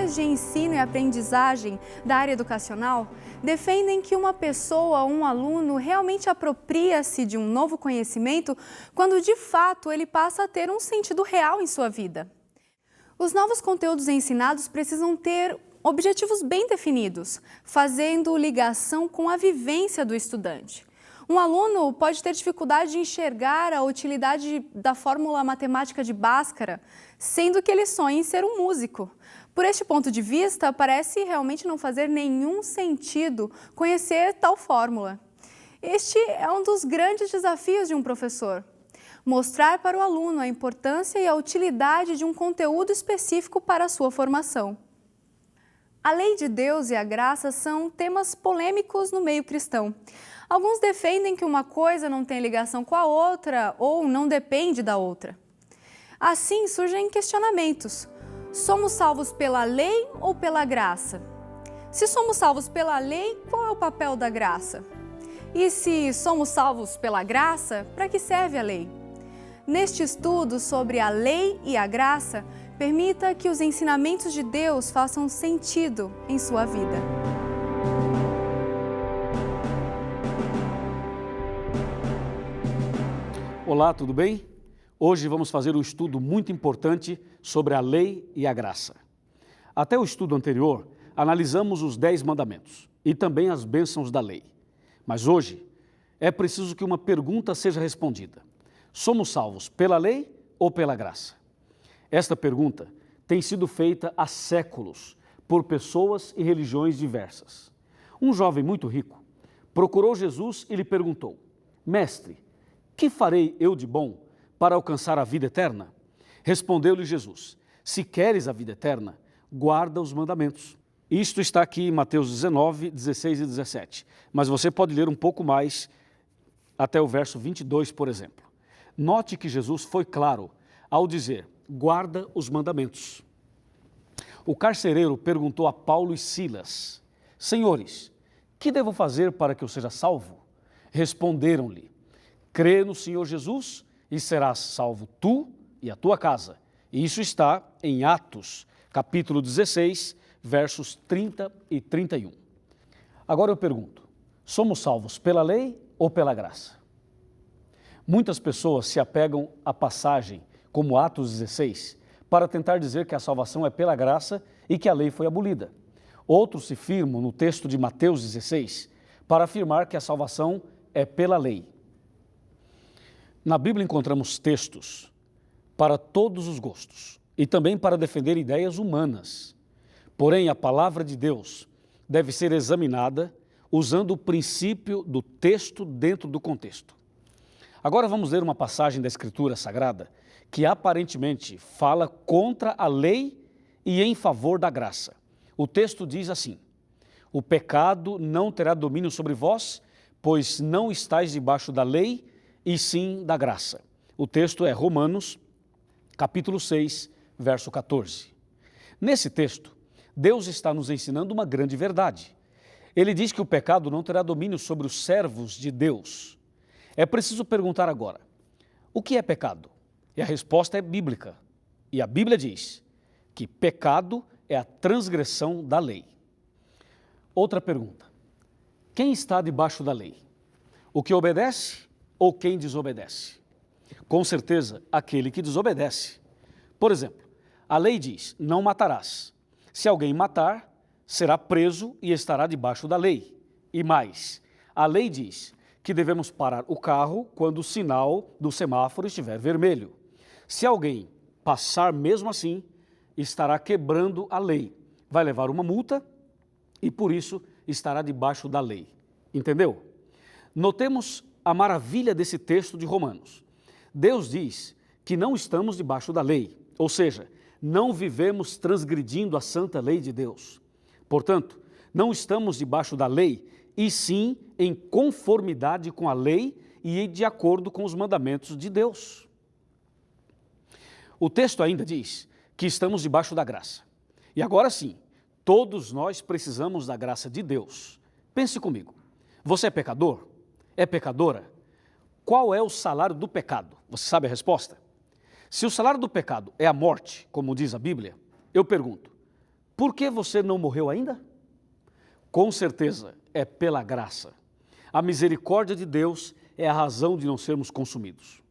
profissionais de ensino e aprendizagem da área educacional defendem que uma pessoa ou um aluno realmente apropria-se de um novo conhecimento quando de fato ele passa a ter um sentido real em sua vida. Os novos conteúdos ensinados precisam ter objetivos bem definidos, fazendo ligação com a vivência do estudante. Um aluno pode ter dificuldade de enxergar a utilidade da fórmula matemática de Bhaskara, sendo que ele sonha em ser um músico. Por este ponto de vista, parece realmente não fazer nenhum sentido conhecer tal fórmula. Este é um dos grandes desafios de um professor: mostrar para o aluno a importância e a utilidade de um conteúdo específico para a sua formação. A lei de Deus e a graça são temas polêmicos no meio cristão. Alguns defendem que uma coisa não tem ligação com a outra ou não depende da outra. Assim surgem questionamentos. Somos salvos pela lei ou pela graça? Se somos salvos pela lei, qual é o papel da graça? E se somos salvos pela graça, para que serve a lei? Neste estudo sobre a lei e a graça, permita que os ensinamentos de Deus façam sentido em sua vida. Olá, tudo bem? Hoje vamos fazer um estudo muito importante sobre a lei e a graça. Até o estudo anterior, analisamos os 10 mandamentos e também as bênçãos da lei. Mas hoje é preciso que uma pergunta seja respondida: somos salvos pela lei ou pela graça? Esta pergunta tem sido feita há séculos por pessoas e religiões diversas. Um jovem muito rico procurou Jesus e lhe perguntou: Mestre, que farei eu de bom para alcançar a vida eterna? Respondeu-lhe Jesus: se queres a vida eterna, guarda os mandamentos. Isto está aqui em Mateus 19, 16 e 17. Mas você pode ler um pouco mais até o verso 22, por exemplo. Note que Jesus foi claro ao dizer: guarda os mandamentos. O carcereiro perguntou a Paulo e Silas: Senhores, que devo fazer para que eu seja salvo? Responderam-lhe: crê no Senhor Jesus e serás salvo tu e a tua casa. E isso está em Atos, capítulo 16, versos 30 e 31. Agora eu pergunto: somos salvos pela lei ou pela graça? Muitas pessoas se apegam à passagem, como Atos 16, para tentar dizer que a salvação é pela graça e que a lei foi abolida. Outros se firmam no texto de Mateus 16 para afirmar que a salvação é pela lei. Na Bíblia encontramos textos para todos os gostos e também para defender ideias humanas. Porém, a palavra de Deus deve ser examinada usando o princípio do texto dentro do contexto. Agora vamos ler uma passagem da Escritura Sagrada que aparentemente fala contra a lei e em favor da graça. O texto diz assim: o pecado não terá domínio sobre vós, pois não estáis debaixo da lei, e sim da graça. O texto é Romanos, capítulo 6, verso 14. Nesse texto, Deus está nos ensinando uma grande verdade. Ele diz que o pecado não terá domínio sobre os servos de Deus. É preciso perguntar agora: o que é pecado? E a resposta é bíblica. E a Bíblia diz que pecado é a transgressão da lei. Outra pergunta: quem está debaixo da lei? O que obedece ou quem desobedece? Com certeza, aquele que desobedece. Por exemplo, a lei diz: não matarás. Se alguém matar, será preso e estará debaixo da lei. E mais, a lei diz que devemos parar o carro quando o sinal do semáforo estiver vermelho. Se alguém passar mesmo assim, estará quebrando a lei. Vai levar uma multa e por isso estará debaixo da lei. Entendeu? Notemos a maravilha desse texto de Romanos. Deus diz que não estamos debaixo da lei, ou seja, não vivemos transgredindo a santa lei de Deus. Portanto, não estamos debaixo da lei, e sim em conformidade com a lei e de acordo com os mandamentos de Deus. O texto ainda diz que estamos debaixo da graça. E agora sim, todos nós precisamos da graça de Deus. Pense comigo: você é pecador? É pecadora? Qual é o salário do pecado? Você sabe a resposta? Se o salário do pecado é a morte, como diz a Bíblia, eu pergunto: Por que você não morreu ainda? Com certeza é pela graça. A misericórdia de Deus é a razão de não sermos consumidos.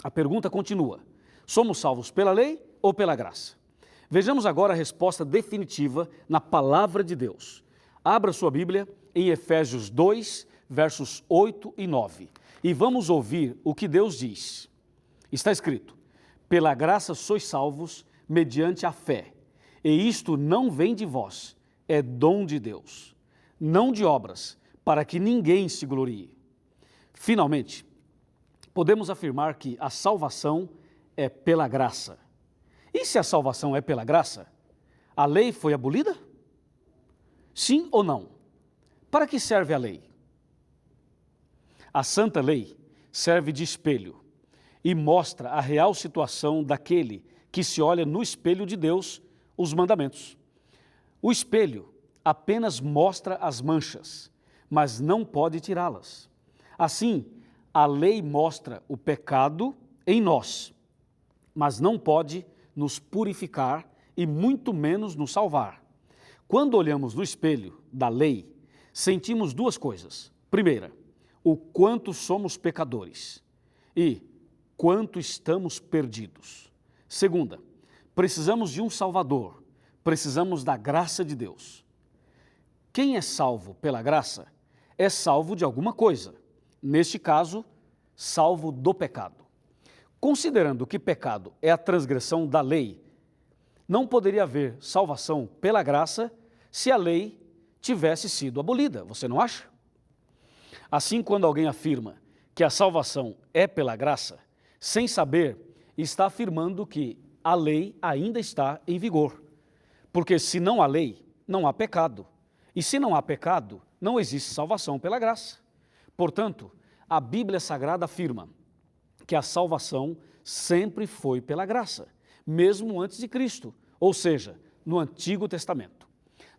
A pergunta continua: somos salvos pela lei ou pela graça? Vejamos agora a resposta definitiva na palavra de Deus. Abra sua Bíblia em Efésios 2, versos 8 e 9. E vamos ouvir o que Deus diz. Está escrito: pela graça sois salvos mediante a fé. E isto não vem de vós, é dom de Deus, não de obras, para que ninguém se glorie. Finalmente, podemos afirmar que a salvação é pela graça. E se a salvação é pela graça, a lei foi abolida? Sim ou não? Para que serve a lei? A santa lei serve de espelho e mostra a real situação daquele que se olha no espelho de Deus, os mandamentos. O espelho apenas mostra as manchas, mas não pode tirá-las. Assim, a lei mostra o pecado em nós, mas não pode nos purificar e muito menos nos salvar. Quando olhamos no espelho da lei, sentimos duas coisas. Primeira, o quanto somos pecadores e quanto estamos perdidos. Segunda, precisamos de um Salvador, precisamos da graça de Deus. Quem é salvo pela graça é salvo de alguma coisa, neste caso, salvo do pecado. Considerando que pecado é a transgressão da lei, não poderia haver salvação pela graça se a lei tivesse sido abolida, você não acha? Assim, quando alguém afirma que a salvação é pela graça, sem saber, está afirmando que a lei ainda está em vigor. Porque se não há lei, não há pecado. E se não há pecado, não existe salvação pela graça. Portanto, a Bíblia Sagrada afirma que a salvação sempre foi pela graça, mesmo antes de Cristo, ou seja, no Antigo Testamento.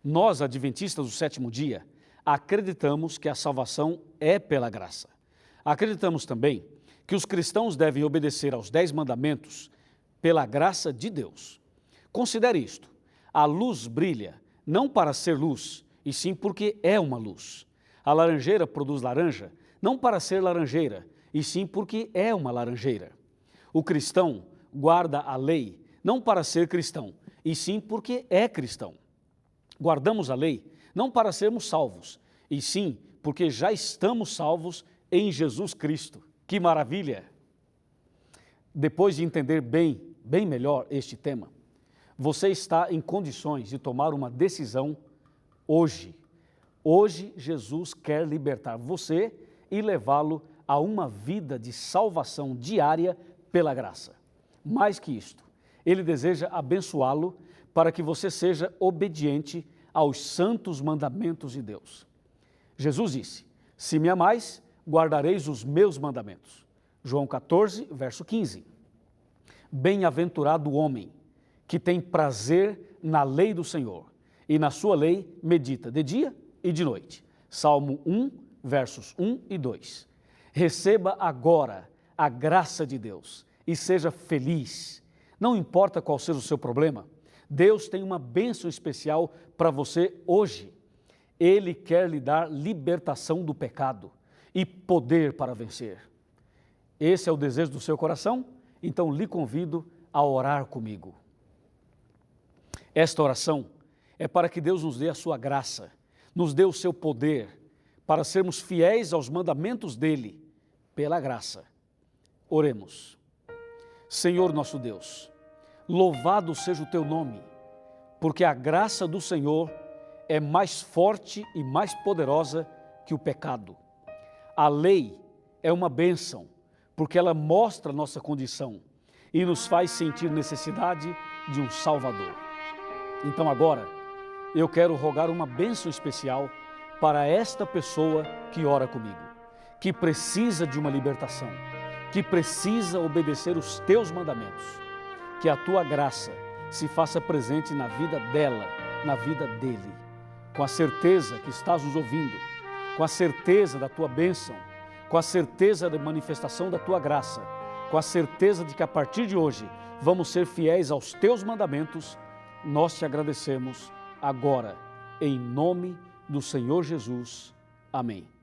Nós, adventistas do sétimo dia, acreditamos que a salvação é pela graça. Acreditamos também que os cristãos devem obedecer aos 10 mandamentos pela graça de Deus. Considere isto: a luz brilha não para ser luz, e sim porque é uma luz. A laranjeira produz laranja não para ser laranjeira, e sim porque é uma laranjeira. O cristão guarda a lei não para ser cristão, e sim porque é cristão. Guardamos a lei não para sermos salvos, e sim porque já estamos salvos em Jesus Cristo. Que maravilha! Depois de entender bem melhor este tema, você está em condições de tomar uma decisão hoje. Hoje, Jesus quer libertar você e levá-lo a uma vida de salvação diária pela graça. Mais que isto, Ele deseja abençoá-lo para que você seja obediente aos santos mandamentos de Deus. Jesus disse: se me amais, guardareis os meus mandamentos. João 14, verso 15. Bem-aventurado o homem que tem prazer na lei do Senhor, e na sua lei medita de dia e de noite. Salmo 1, versos 1 e 2. Receba agora a graça de Deus e seja feliz. Não importa qual seja o seu problema, Deus tem uma bênção especial para você hoje. Ele quer lhe dar libertação do pecado e poder para vencer. Esse é o desejo do seu coração? Então lhe convido a orar comigo. Esta oração é para que Deus nos dê a sua graça, nos dê o seu poder, para sermos fiéis aos mandamentos dele, pela graça. Oremos. Senhor nosso Deus, louvado seja o teu nome, porque a graça do Senhor é mais forte e mais poderosa que o pecado. A lei é uma bênção, porque ela mostra a nossa condição e nos faz sentir necessidade de um Salvador. Então agora, eu quero rogar uma bênção especial para esta pessoa que ora comigo, que precisa de uma libertação, que precisa obedecer os teus mandamentos. Que a tua graça se faça presente na vida dela, na vida dele, com a certeza que estás nos ouvindo, com a certeza da tua bênção, com a certeza da manifestação da tua graça, com a certeza de que a partir de hoje vamos ser fiéis aos teus mandamentos nós te agradecemos agora, em nome do Senhor Jesus. Amém.